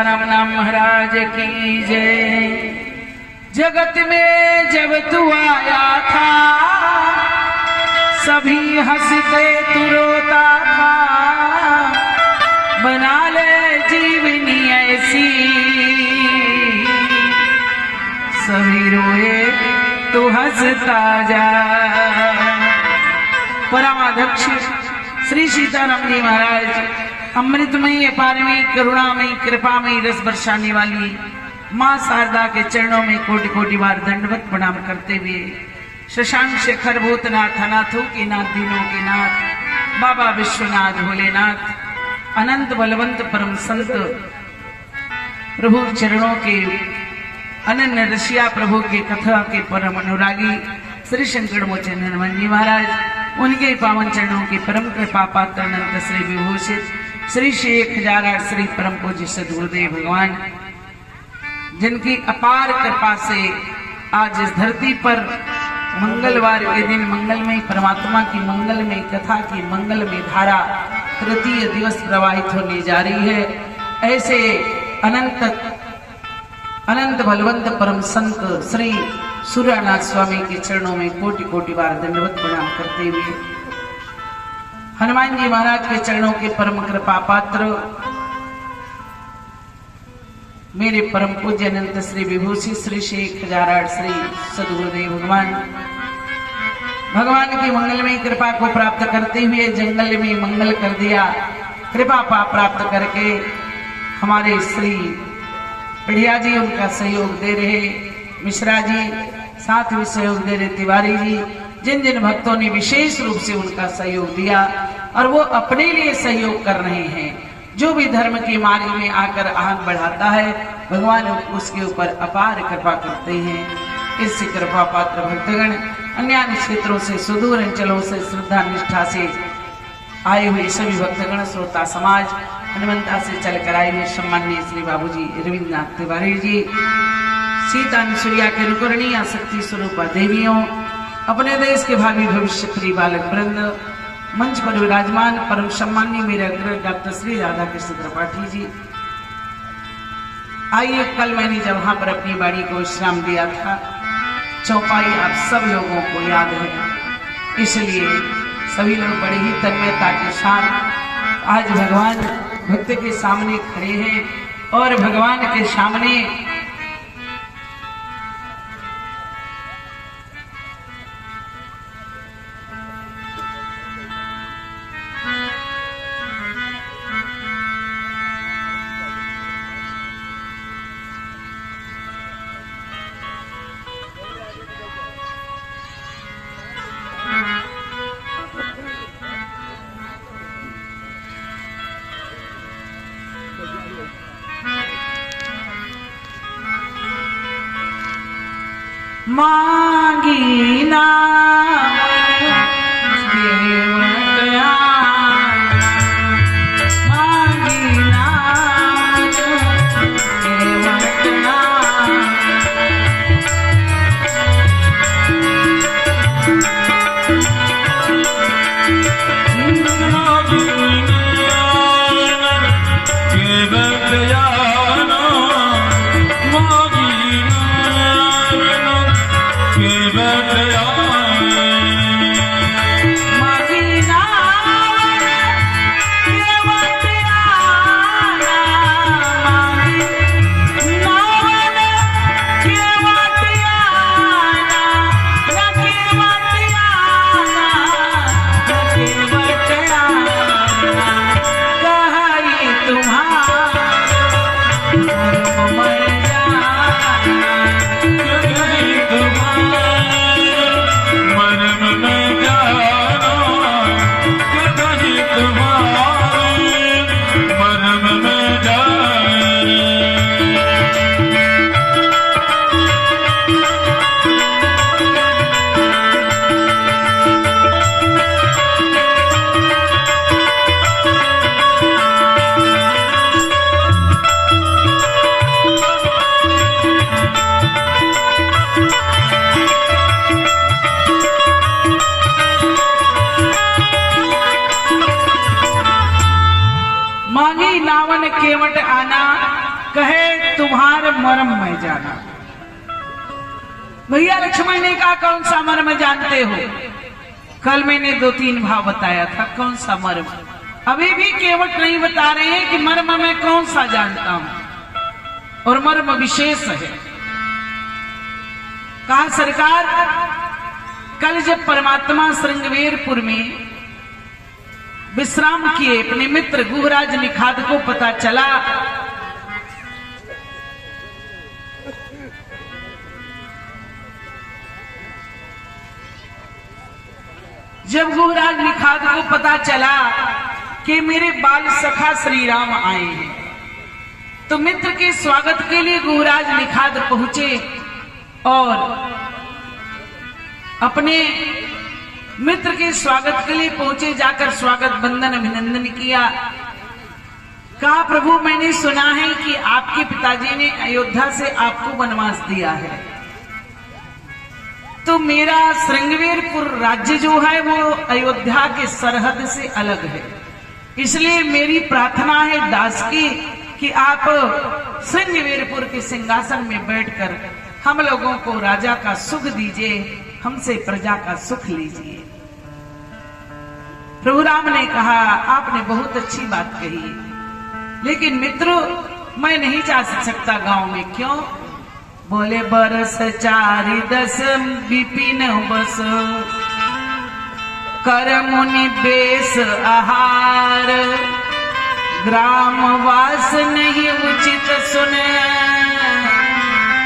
सीताराम नाम महाराज की जय। जगत में जब तू आया था सभी हंसते तू रोता था, बना ले जीवनी ऐसी सभी रोए तू हंसता जा। परमाध्यक्ष श्री सीताराम जी महाराज अमृतमयी अपारमयी करुणामयी कृपामयी रस बरसाने वाली मां शारदा के चरणों में कोटि कोटि बार दंडवत प्रणाम करते हुए शशांक शेखर भूतनाथ अनाथों के नाथ दीनों के नाथ बाबा विश्वनाथ भोलेनाथ अनंत बलवंत परम संत प्रभु चरणों के अनन्य रसिया प्रभु के कथा के परम अनुरागी श्री शंकर मोचन हनुमान जी महाराज, उनके पावन चरणों के परम कृपा पात्र अनंत श्री विभूषित श्री श्री 1008 श्री परम पूज्य सद्गुरुदेव भगवान, जिनकी अपार कृपा से आज इस धरती पर मंगलवार के दिन मंगलमय परमात्मा की मंगलमय कथा की मंगलमय धारा तृतीय दिवस प्रवाहित होने जा रही है। ऐसे अनंत बलवंत परम संत श्री सूर्यनाथ स्वामी के चरणों में कोटि कोटि बार दंडवत प्रणाम करते हुए हनुमान जी महाराज के चरणों के परम कृपा पात्र मेरे परम पूज्य अनंत श्री विभूषित श्री श्री 1008 श्री सद्गुरुदेव भगवान की मंगलमय कृपा को प्राप्त करते हुए जंगल में मंगल कर दिया। कृपा प्राप्त करके हमारे श्री बढ़िया जी उनका सहयोग दे रहे, मिश्रा जी साथ में सहयोग दे रहे, तिवारी जी, जिन जिन भक्तों ने विशेष रूप से उनका सहयोग दिया और वो अपने लिए सहयोग कर रहे हैं। जो भी धर्म के मार्ग में आकर आग बढ़ाता है भगवान उसके ऊपर अपार कृपा करते हैं। इससे कृपा पात्र भक्तगण अन्य क्षेत्रों से सुदूर अंचलों से श्रद्धा निष्ठा से आए हुए सभी भक्तगण श्रोता समाज हनुमंता से चलकर आए हुए सम्माननीय श्री बाबूजी रविन्द्रनाथ तिवारी जी, सीता अनुसुईया के रुकरणी आसक्ति स्वरूपा देवियों, अपने देश के भावी भविष्य प्रिय बालक वृंद, मंच पर विराजमान परम सम्माननीय मेरे अग्रज डॉक्टर श्री राधा कृष्ण त्रिपाठी जी। आइए, कल मैंने जब वहां पर अपनी बाड़ी को विश्राम दिया था, चौपाई आप सब लोगों को याद है, इसलिए सभी लोग बड़े ही तन्मयता के साथ आज भगवान भक्त के सामने खड़े हैं और भगवान के सामने मांगी ना Yeah. मर्म मैं जाना। भैया लक्ष्मण ने कहा कौन सा मर्म जानते हो? कल मैंने 2-3 भाव बताया था, कौन सा मर्म? अभी भी केवट नहीं बता रहे हैं कि मर्म मैं कौन सा जानता हूं, और मर्म विशेष है। कहा सरकार, कल जब परमात्मा श्रृंगवेरपुर में विश्राम किए, अपने मित्र गुहराज निखाद को पता चला जब गुहराज निखाद को पता चला कि मेरे बाल सखा श्री राम आए हैं, तो मित्र के स्वागत के लिए गुहराज निखाद पहुंचे और अपने मित्र के स्वागत के लिए पहुंचे। जाकर स्वागत बंदन अभिनंदन किया। कहा प्रभु मैंने सुना है कि आपके पिताजी ने अयोध्या से आपको वनवास दिया है, तो मेरा श्रृंगवेरपुर राज्य जो है वो अयोध्या के सरहद से अलग है, इसलिए मेरी प्रार्थना है दास की कि आप श्रृंगवेरपुर के सिंहासन में बैठकर हम लोगों को राजा का सुख दीजिए, हमसे प्रजा का सुख लीजिए। प्रभु राम ने कहा आपने बहुत अच्छी बात कही, लेकिन मित्र मैं नहीं जा सकता गांव में। क्यों? बोले बरस 4-10 विपिन बस, कर मुनि बेस आहार, ग्राम वास नहीं उचित सुने,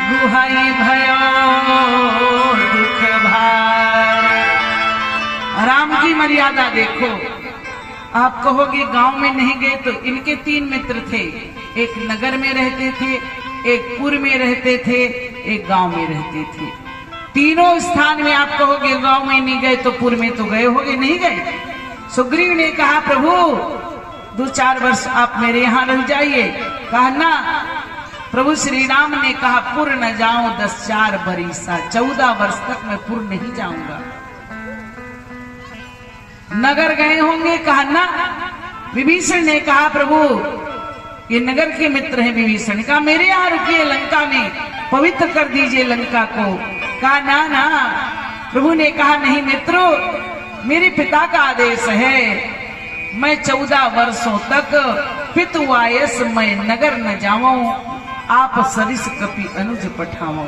गुहाई भयो दुख भार। राम की मर्यादा देखो। आप कहोगे गांव में नहीं गए, तो इनके 3 मित्र थे, एक नगर में रहते थे, एक पुर में रहते थे, एक गांव में रहते थे। तीनों स्थान में आप कहोगे गांव में नहीं गए तो पुर में तो गए होगे, नहीं गए। सुग्रीव ने कहा प्रभु 2-4 वर्ष आप मेरे यहां रह जाइए। कहा ना। प्रभु श्री राम ने कहा पुर न जाऊं 10-4 बरिसा, 14 वर्ष तक मैं पुर नहीं जाऊंगा। नगर गए होंगे? कहा ना। विभीषण ने कहा प्रभु ये नगर के मित्र हैं विभीषण। कहा मेरे यहां रुकिए, लंका में पवित्र कर दीजिए लंका को। कहा ना ना। प्रभु ने कहा नहीं मित्रों, मेरे पिता का आदेश है, मैं 14 वर्षों तक पितुआयस मैं नगर न जाऊं, आप सरिस कपि अनुज पठाऊं।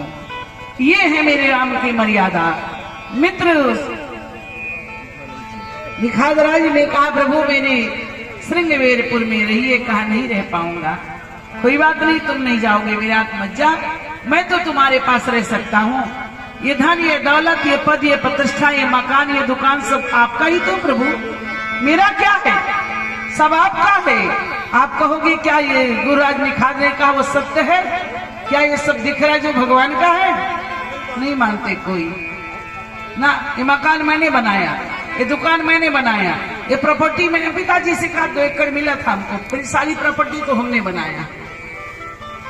ये है मेरे राम की मर्यादा। मित्र निखादराज ने कहा प्रभु मेरे श्रृंगवेरपुर में रहिए। कहा नहीं रह पाऊंगा। कोई बात नहीं, तुम नहीं जाओगे मेरे हाथ मत जा, मैं तो तुम्हारे पास रह सकता हूँ। ये धन, ये दौलत, ये पद, ये प्रतिष्ठा, ये मकान, ये दुकान सब आपका ही तो प्रभु, मेरा क्या है? सब आपका है। आप कहोगे क्या ये गुरुराज निखाद ने कहा वो सत्य है? क्या ये सब दिख रहा है जो भगवान का है? नहीं मानते कोई ना। ये मकान मैंने बनाया, ये दुकान मैंने बनाया, ये प्रॉपर्टी मैंने पिताजी से कहा 2 एकड़ मिला था हमको, फिर सारी प्रॉपर्टी तो हमने बनाया,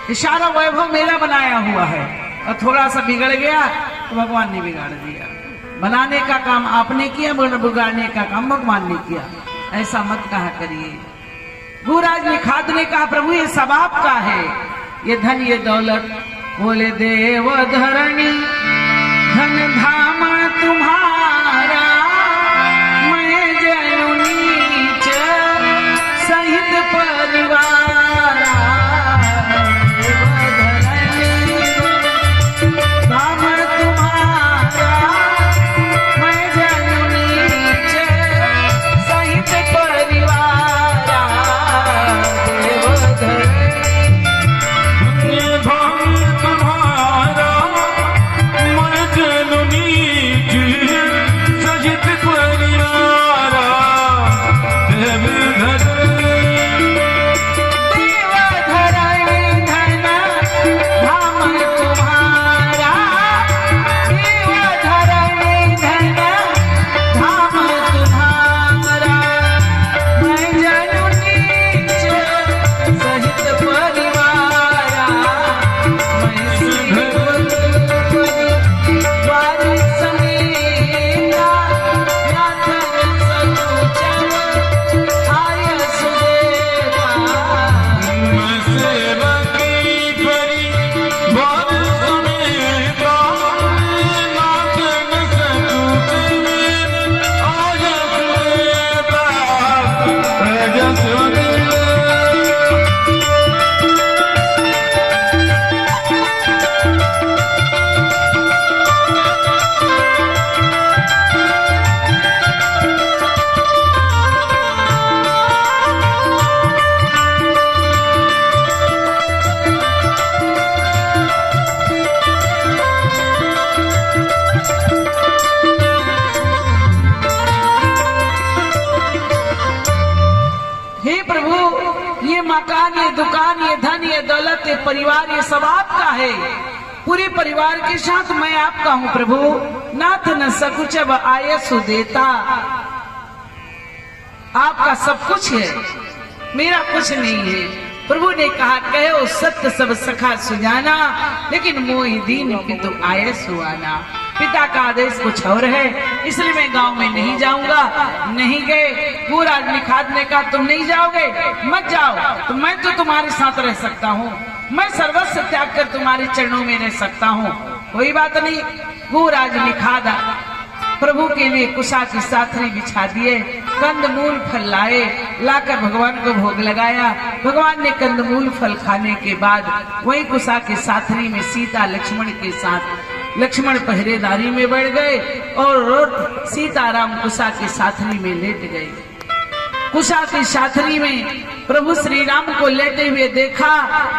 ये सारा वैभव मेरा बनाया हुआ है, और थोड़ा सा बिगड़ गया तो भगवान ने बिगाड़ दिया। बनाने का काम आपने किया, बिगाड़ने का काम भगवान ने किया। ऐसा मत कहा करिए। गुरुराज निखाद ने कहा प्रभु ये सब आपका है, ये धन ये दौलत। बोले देव धरणी धन धाम तुम्हारा, मैं जनु नीच सहित परिवारा। देव धरणी धाम तुम्हारा, मैं जनु नीच सहित परिवारा। देव धरणी धाम तुम्हारा, मैं जनु नीच परिवार ये सब आपका है, पूरे परिवार के साथ मैं आपका हूं प्रभु। नाथ न सकुच अब आयसु देता, आपका सब कुछ है, मेरा कुछ नहीं है। प्रभु ने कहा कहो सत्य सब सखा सुजाना, लेकिन मोहि दीन पितु आयसु आना। पिता का आदेश कुछ और है, इसलिए मैं गांव में नहीं जाऊंगा। नहीं गए, पूरा निखाद ने कहा तुम नहीं जाओगे, मत जाओ, तो मैं तो तुम्हारे साथ रह सकता हूँ, मैं सर्वस्व त्याग कर तुम्हारे चरणों में रह सकता हूँ। कोई बात नहीं। भूराज निखाद प्रभु के लिए कुशा की साथरी बिछा दिए, कंदमूल फल लाए, लाकर भगवान को भोग लगाया। भगवान ने कंदमूल फल खाने के बाद वही कुशा के साथरी में सीता लक्ष्मण के साथ, लक्ष्मण पहरेदारी में बैठ गए और सीताराम कुशा के साथरी में लेट गए। कुशा की साथरी में प्रभु श्री राम को लेटे हुए देखा,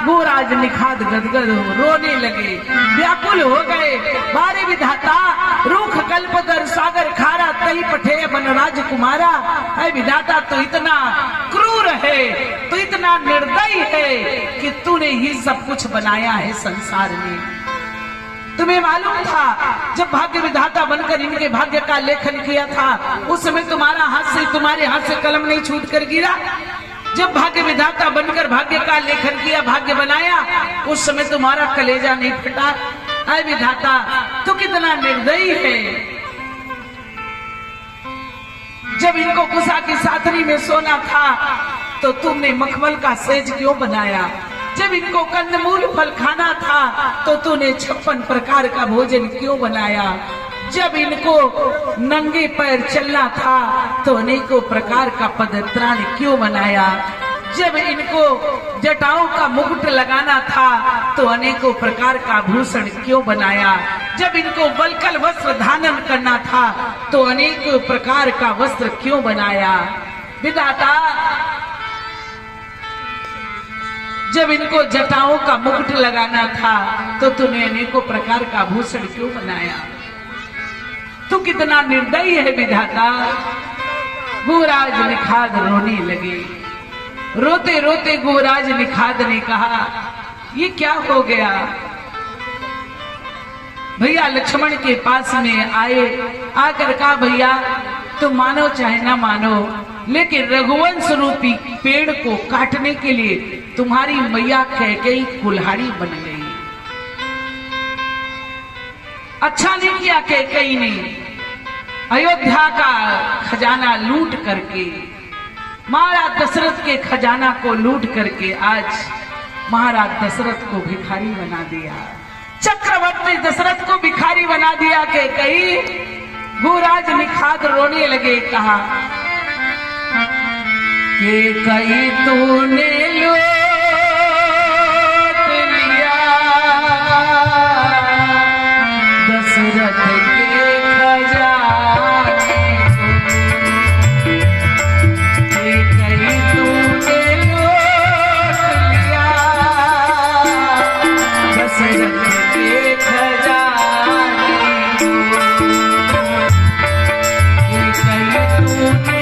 भूराज निखाद गदगद रोने लगे, व्याकुल हो गए। बारे विधाता रूख कल्पतर सागर खारा, तही पठे बन राजकुमारा। है विधाता तो इतना क्रूर है, तो इतना निर्दयी है कि तूने ही सब कुछ बनाया है संसार में। तुम्हें मालूम था जब भाग्य विधाता बनकर इनके भाग्य का लेखन किया था, उस समय तुम्हारे हाथ से कलम नहीं छूट कर गिरा। जब भाग्य विधाता बनकर भाग्य का लेखन किया, भाग्य बनाया, उस समय तुम्हारा कलेजा नहीं फटा। ऐ विधाता तो कितना निर्दयी है। जब इनको कुशा की साथरी में सोना था तो तुमने मखमल का सेज क्यों बनाया? जब इनको कंदमूल फल खाना था तो तूने 56 प्रकार का भोजन क्यों बनाया? जब इनको नंगे पैर चलना था तो अनेकों प्रकार का पदत्राण क्यों बनाया? जब इनको जटाओं का मुकुट लगाना था तो अनेकों प्रकार का भूषण क्यों बनाया? जब इनको वल्कल वस्त्र धारण करना था तो अनेकों प्रकार का वस्त्र क्यों बनाया? विधाता जब इनको जटाओं का मुकुट लगाना था तो तूने अनेकों प्रकार का भूषण क्यों बनाया? तू कितना निर्दयी है विधाता। भूराज निखाद रोने लगे। रोते रोते भूराज निखाद ने कहा ये क्या हो गया? भैया लक्ष्मण के पास में आए, आकर कहा भैया तुम मानो चाहे ना मानो, लेकिन रघुवंश रूपी पेड़ को काटने के लिए तुम्हारी मैया कैकेयी कुल्हाड़ी बन गई। अच्छा नहीं किया कैकेयी ने, अयोध्या का खजाना लूट करके, महाराज दशरथ के खजाना को लूट करके आज महाराज दशरथ को भिखारी बना दिया, चक्रवर्ती दशरथ को भिखारी बना दिया। कैकेयी भूराज निखाद रोने लगे, कहा कैकेयी तूने लूट लिया दशरथ के खजाने को, कैकेयी तूने लूट लिया दशरथ के खजाने को, कैकेयी तूने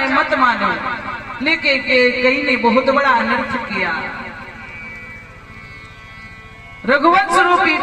मत मानो, लेकिन कई ने बहुत बड़ा अनर्थ किया। रघुवंश रूपी